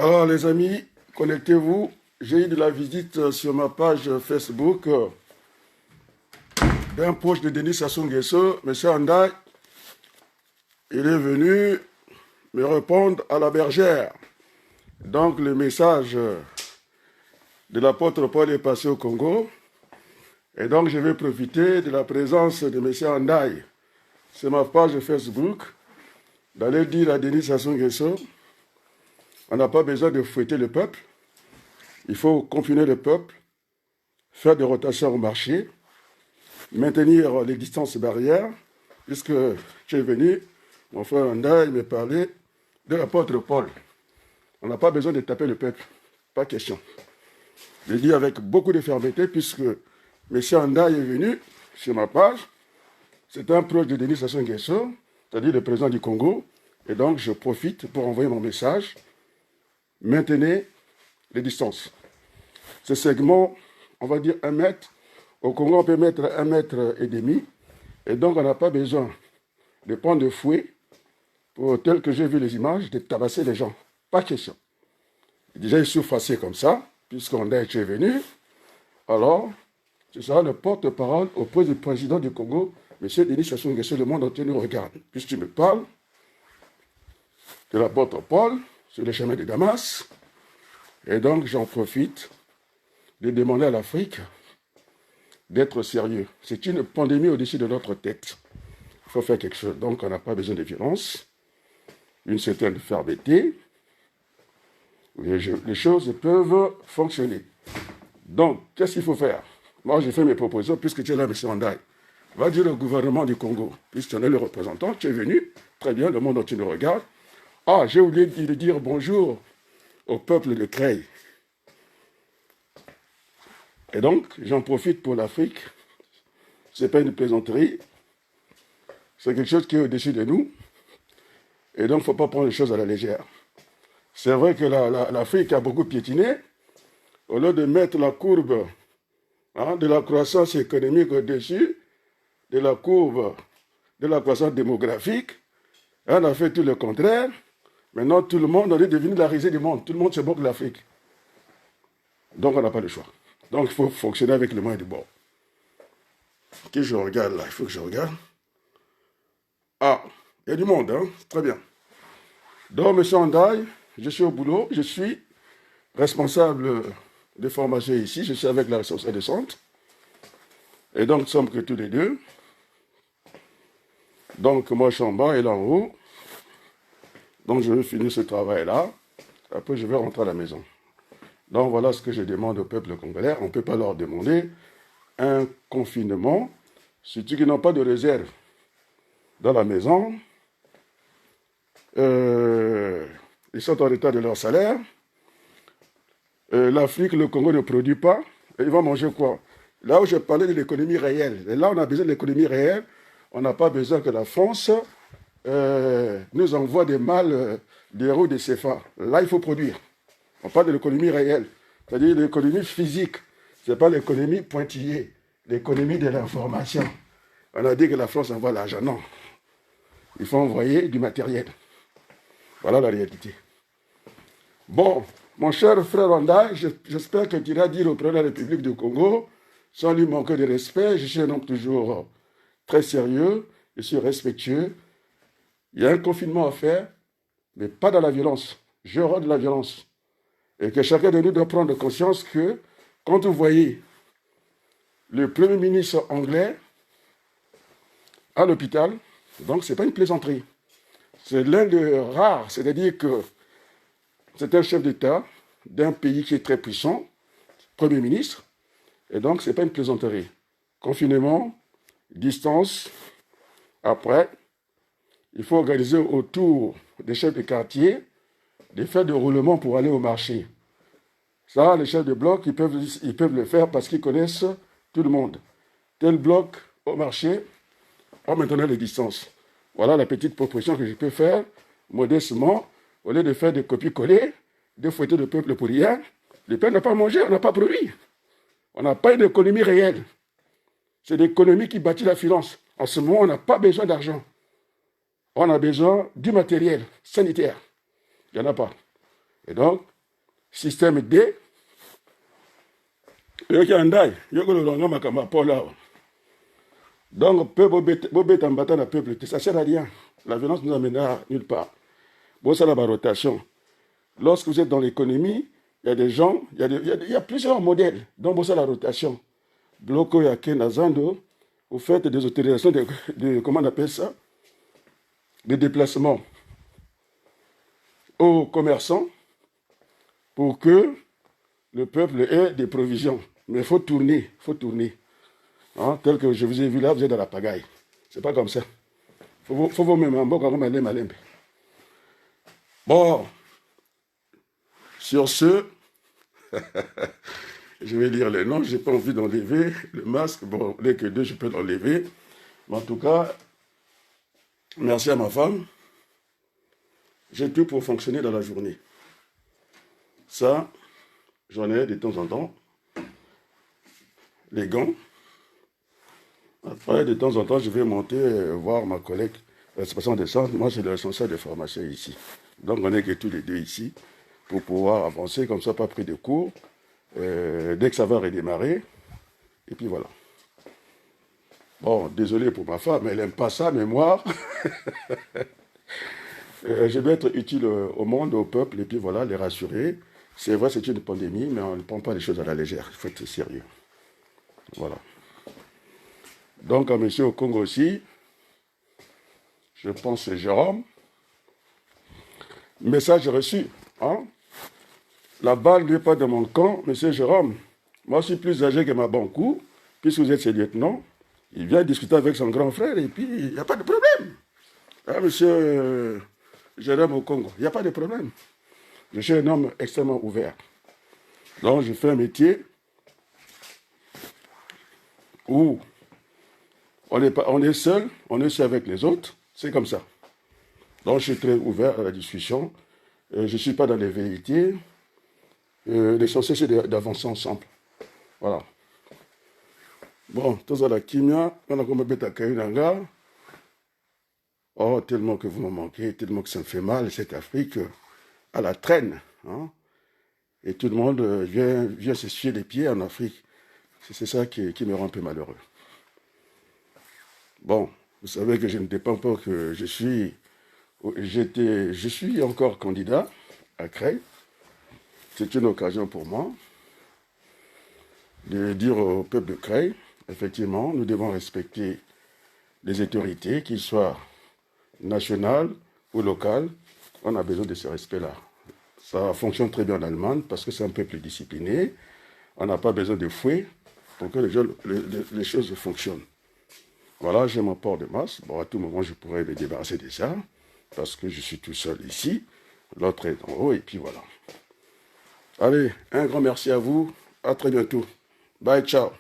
Alors les amis, connectez-vous. J'ai eu de la visite sur ma page Facebook d'un proche de Denis Sassou Nguesso, M. Andai. Il est venu me répondre à la bergère. Donc le message de l'apôtre Paul est passé au Congo. Et donc je vais profiter de la présence de M. Andai sur ma page Facebook d'aller dire à Denis Sassou Nguesso, on n'a pas besoin de fouetter le peuple. Il faut confiner le peuple, faire des rotations au marché, maintenir les distances barrières, puisque tu es venu, mon frère Andai me parlait de l'apôtre Paul. On n'a pas besoin de taper le peuple, pas question. Je dis avec beaucoup de fermeté, puisque M. Andai est venu sur ma page. C'est un proche de Denis Sassou Nguesso, c'est-à-dire le président du Congo, et donc je profite pour envoyer mon message. Maintenez les distances. Ce segment, on va dire 1 mètre. Au Congo, on peut mettre 1,5 mètre. Et donc, on n'a pas besoin de prendre de fouet pour, tel que j'ai vu les images, de tabasser les gens. Pas question. Déjà, ils souffrent assez comme ça, puisqu'on est venu. Alors, ce sera le porte-parole auprès du président du Congo, M. Denis Sassou Nguesso, le monde entier nous regarde. Puisque tu me parles de l'apôtre Paul sur le chemin de Damas. Et donc, j'en profite de demander à l'Afrique d'être sérieux. C'est une pandémie au-dessus de notre tête. Il faut faire quelque chose. Donc, on n'a pas besoin de violence, une certaine fermeté. Les choses peuvent fonctionner. Donc, qu'est-ce qu'il faut faire? Moi, j'ai fait mes propositions, puisque tu es là, M. Andai. Va dire au gouvernement du Congo, puisque tu en es le représentant, tu es venu, très bien, le monde entier nous regarde. Ah, j'ai oublié de dire bonjour au peuple de Creil. Et donc, j'en profite pour l'Afrique. Ce n'est pas une plaisanterie. C'est quelque chose qui est au-dessus de nous. Et donc, il ne faut pas prendre les choses à la légère. C'est vrai que l'Afrique a beaucoup piétiné. Au lieu de mettre la courbe de la croissance économique au-dessus de la courbe de la croissance démographique, on a fait tout le contraire. Maintenant, tout le monde, on est devenu la risée du monde. Tout le monde se moque de l'Afrique. Donc, on n'a pas le choix. Donc, il faut fonctionner avec le moyen du bord. Que je regarde là, il faut que je regarde. Ah, il y a du monde, hein? Très bien. Donc, M. Andai, je suis au boulot, je suis responsable de formation ici, je suis avec la responsable de centre. Et donc, nous sommes que tous les deux. Donc, moi, je suis en bas et là en haut. Donc, je vais finir ce travail-là. Après, je vais rentrer à la maison. Donc, voilà ce que je demande au peuple congolais. On ne peut pas leur demander un confinement, surtout qu'ils n'ont pas de réserve dans la maison. Ils sont en retard de leur salaire. L'Afrique, le Congo ne produit pas. Et ils vont manger quoi? Là où je parlais de l'économie réelle. Et là, on a besoin de l'économie réelle. On n'a pas besoin que la France nous envoie des mâles, des roues, des CFA. Là, il faut produire. On parle de l'économie réelle, c'est-à-dire l'économie physique. Ce n'est pas l'économie pointillée, l'économie de l'information. On a dit que la France envoie l'argent. Non. Il faut envoyer du matériel. Voilà la réalité. Bon, mon cher frère Andai, j'espère que tu iras dire au président de la République du Congo, sans lui manquer de respect, je suis un homme toujours très sérieux, je suis respectueux. Il y a un confinement à faire, mais pas dans la violence. Je rends de la violence. Et que chacun de nous doit prendre conscience que quand vous voyez le Premier ministre anglais à l'hôpital, donc ce n'est pas une plaisanterie. C'est l'un des rares, c'est-à-dire que c'est un chef d'État d'un pays qui est très puissant, Premier ministre, et donc ce n'est pas une plaisanterie. Confinement, distance, après, il faut organiser autour des chefs de quartier des fêtes de roulement pour aller au marché. Ça, les chefs de bloc, ils peuvent le faire parce qu'ils connaissent tout le monde. Tel bloc au marché, en maintenant les distances. Voilà la petite proposition que je peux faire, modestement, au lieu de faire des copies-coller, de fouetter le peuple pour rien. Le peuple n'a pas mangé, on n'a pas produit. On n'a pas une économie réelle. C'est l'économie qui bâtit la finance. En ce moment, on n'a pas besoin d'argent. On a besoin du matériel sanitaire. Il n'y en a pas. Et donc, système D, yoki andai, yoko le longa makamba pola. Donc, peuple en battant le peuple, ça sert à rien. La violence nous amènera nulle part. Bon, ça, la rotation. Lorsque vous êtes dans l'économie, il y a des gens, il y a plusieurs modèles. Donc, bon, ça, la rotation. Bloco Yake Nazando, vous faites des autorisations comment on appelle ça? De déplacement aux commerçants pour que le peuple ait des provisions. Mais il faut tourner, Hein, tel que je vous ai vu là, vous êtes dans la pagaille. C'est pas comme ça. Faut vous même en bas comme aller malembe. Bon, sur ce, je vais lire les noms. J'ai pas envie d'enlever le masque. Bon, dès que deux, je peux l'enlever. Mais en tout cas, merci à ma femme. J'ai tout pour fonctionner dans la journée. Ça, j'en ai de temps en temps. Les gants. Après, de temps en temps, je vais monter voir ma collègue, responsable de centre. Moi, c'est le responsable de formation ici. Donc, on est que tous les deux ici pour pouvoir avancer, comme ça, pas pris de cours. Dès que ça va redémarrer. Et puis voilà. Bon, désolé pour ma femme, elle n'aime pas ça, mais moi, je vais être utile au monde, au peuple, et puis voilà, les rassurer. C'est vrai, c'est une pandémie, mais on ne prend pas les choses à la légère. Il faut être sérieux. Voilà. Donc, à monsieur au Congo aussi, je pense que c'est Jérôme. Message reçu. Hein? La balle n'est pas de mon camp, monsieur Jérôme. Moi, je suis plus âgé que ma banque, puisque vous êtes ses lieutenants. Il vient discuter avec son grand frère et puis il n'y a pas de problème. Hein, monsieur Jérôme au Congo, il n'y a pas de problème. Je suis un homme extrêmement ouvert. Donc, je fais un métier où on est seul avec les autres. C'est comme ça. Donc, je suis très ouvert à la discussion. Je ne suis pas dans les vérités. L'essentiel, c'est d'avancer ensemble. Voilà. Bon, tout ça, la kimia, on a comme bête à Kainanga. Oh, tellement que vous me manquez, tellement que ça me fait mal, cette Afrique à la traîne. Hein? Et tout le monde vient s'essuyer les pieds en Afrique. C'est ça qui me rend un peu malheureux. Bon, vous savez que je ne dépends pas que je suis encore candidat à Creil. C'est une occasion pour moi de dire au peuple de Creil, effectivement, nous devons respecter les autorités, qu'ils soient nationales ou locales. On a besoin de ce respect-là. Ça fonctionne très bien en Allemagne parce que c'est un peuple discipliné. On n'a pas besoin de fouet pour que les choses fonctionnent. Voilà, j'ai mon port de masque. Bon, à tout moment, je pourrais me débarrasser de ça parce que je suis tout seul ici. L'autre est en haut et puis voilà. Allez, un grand merci à vous. À très bientôt. Bye, ciao.